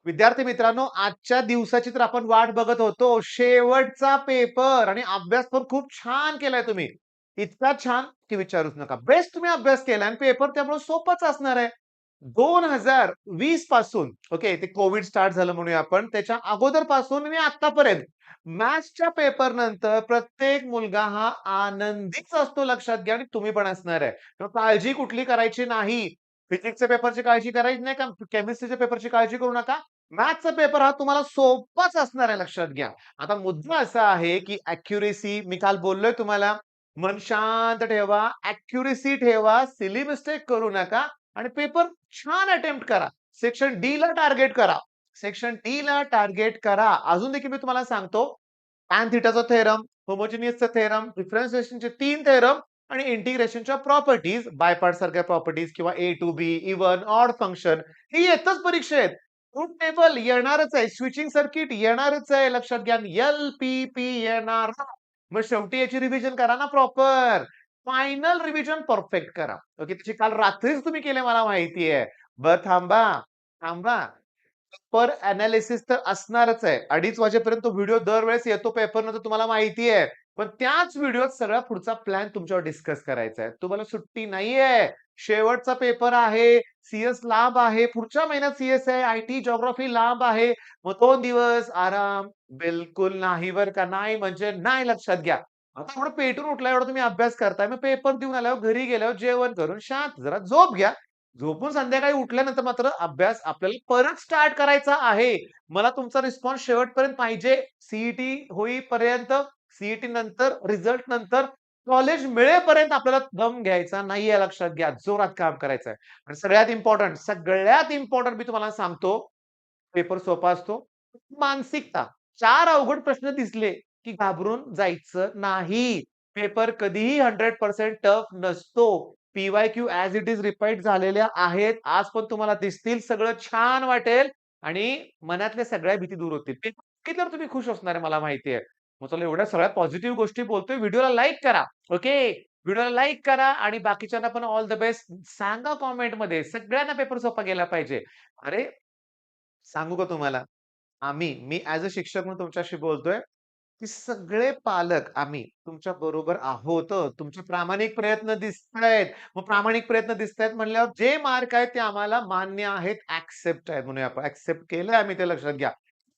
विद्यार्थी मित्रांनो, आजच्या दिवसाची तर आपण वाट बघत होतो. शेवटचा पेपर आणि अभ्यास पण खूप छान केलाय तुम्ही. इतका छान की विचारूच नका. बेस्ट तुम्ही अभ्यास केलाय आणि पेपर त्यामुळे सोपाच असणार आहे. 2020 पासून ओके, ते कोविड स्टार्ट झालं म्हणूया आपण. त्याच्या अगोदरपासून आणि आत्तापर्यंत मॅथ्सच्या पेपर नंतर प्रत्येक मुलगा हा आनंदीच असतो लक्षात घ्या आणि तुम्ही पण असणार आहे. तेव्हा काळजी कुठली करायची नाही. फिजिक्सच्या पेपरची काळजी करायची नाही का केमिस्ट्रीच्या पेपरची काळजी करू नका. मॅथ्सचा पेपर हा तुम्हाला सोपाच असणार आहे लक्षात घ्या. आता मुद्दा असा आहे, की ॲक्युरसी मी काल बोललोय तुम्हाला, मन शांत ठेवा, ॲक्युरसी ठेवा, सिली मिस्टेक करू नका आणि पेपर छान अटेम्प्ट करा. सेक्शन डी टार्गेट करा. सेक्शन डी टार्गेट करा. अजून देखील मी तुम्हाला सांगतो, टॅन थिटाचा थेरम, होमोजिनियसचा थेरम, डिफरन्शिएशनचे 3 थेरम आणि इंटिग्रेशनच्या प्रॉपर्टीज, बाय पार्ट सारख्या प्रॉपर्टीज किंवा A to B, even, odd function हे येतच परीक्षेत. ट्रुथ टेबल येणारच आहे. स्विचिंग सर्किट येणारच आहे. लक्षात घ्या. एल-पी-पी येणार. मग शेवटी याची रिव्हिजन करा ना प्रॉपर. फायनल रिव्हिजन परफेक्ट करा. ओके. त्याची काल रात्रीच तुम्ही केले मला माहिती आहे. बरं थांबा, थांबा. पेपर एनालिसिस तर असणारच आहे. 2:30 वाजेपर्यंत तो व्हिडिओ दरवेळेस येतो पेपरनंतर तुम्हाला माहिती आहे. पण त्याच व्हिडिओत सगळा पुढचा प्लॅन तुमच्यावर डिस्कस करायचा आहे. तुम्हाला सुट्टी नाहीये. शेवटचा पेपर आहे. सीएस लांब आहे. पुढच्या महिन्यात सीएस आहे. आयटी, जिओग्राफी लांब आहे. मग 2 दिवस आराम बिलकुल नाही बरं का. नाही म्हणजे नाही लक्षात घ्या. आता एवढं पेटून उठला, एवढा तुम्ही अभ्यास करताय. मग पेपर देऊन आल्यावर घरी गेल्यावर जेवण करून शांत जरा झोप घ्या. झोपून संध्याकाळी उठल्यानंतर मात्र अभ्यास आपल्याला परत स्टार्ट करायचा आहे. मला तुमचा रिस्पॉन्स शेवटपर्यंत पाहिजे. सीईटी होईपर्यंत, सीईटी नंतर, रिझल्ट नंतर, कॉलेज मिळेपर्यंत आपल्याला दम घ्यायचा नाहीये लक्षात घ्या. जोरात काम करायचंय. आणि सगळ्यात इम्पोर्टंट मी तुम्हाला सांगतो, पेपर सोपा असतो. मानसिकता. 4 अवघड प्रश्न दिसले, की घाबरून जायचं नाही. पेपर कधीही 100% टफ नसतो. P-Y-Q as it is repeat झालेल्या आहेत. आज पण तुम्हाला दिसतील. सगळं छान वाटेल आणि मनातल्या सगळ्या भीती दूर होतील. पेपर बघितल्यावर तुम्ही खुश असणार आहे मला माहिती आहे. मग चला एवढ्या सगळ्या पॉझिटिव्ह गोष्टी बोलतोय. व्हिडिओला लाईक करा. ओके. व्हिडिओला लाईक करा आणि बाकीच्यांना पण ऑल द बेस्ट सांगा कमेंटमध्ये. सगळ्यांना पेपर सोपा गेला पाहिजे. अरे, सांगू का तुम्हाला? मी ॲज अ शिक्षक म्हणून तुमच्याशी बोलतोय, की सगळे पालक आम्ही तुमच्या बरोबर आहोत. तुमचे प्रामाणिक प्रयत्न दिसतायत. मग प्रामाणिक प्रयत्न दिसतायत म्हणल्यावर जे मार्क आहेत ते आम्हाला मान्य आहेत, एक्सेप्ट आहेत म्हणूया आपण. एक्सेप्ट केलंय आम्ही ते लक्षात घ्या.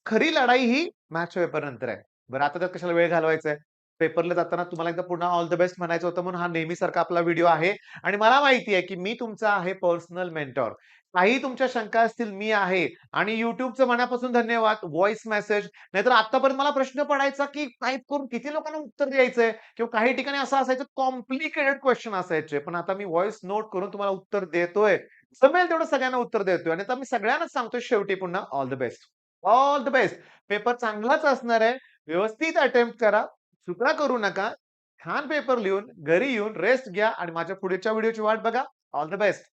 खरी लढाई ही मॅथ्स पेपर नंतर आहे. बरं आता त्यात कशाला वेळ घालवायचा आहे? पेपरला जाताना तुम्हाला एकदा पुन्हा ऑल द बेस्ट म्हणायचं होतं म्हणून हा नेहमीसारखा आपला व्हिडिओ आहे आणि मला माहिती आहे, की मी तुमचा आहे पर्सनल मेंटॉर. काही तुमच्या शंका असतील मी आहे आणि YouTubeचं मनापासून धन्यवाद. व्हॉइस मेसेज नाहीतर आत्तापर्यंत मला प्रश्न पडायचा, की टाइप करून किती लोकांना उत्तर द्यायचंय किंवा काही ठिकाणी असं असायचं कॉम्प्लिकेटेड क्वेश्चन असायचे. पण आता मी व्हॉइस नोट करून तुम्हाला उत्तर देतोय. जमेल तेवढं सगळ्यांना उत्तर देतोय आणि आता मी सगळ्यांनाच सांगतोय शेवटी पुन्हा all the best. All the best. Paper चांगलाच असणार आहे. व्यवस्थित अटेम्प्ट करा. चुका करू नका. छान पेपर लिहून घरी येऊन रेस्ट घ्या आणि माझ्या पुढच्या व्हिडिओची वाट बघा. All the best.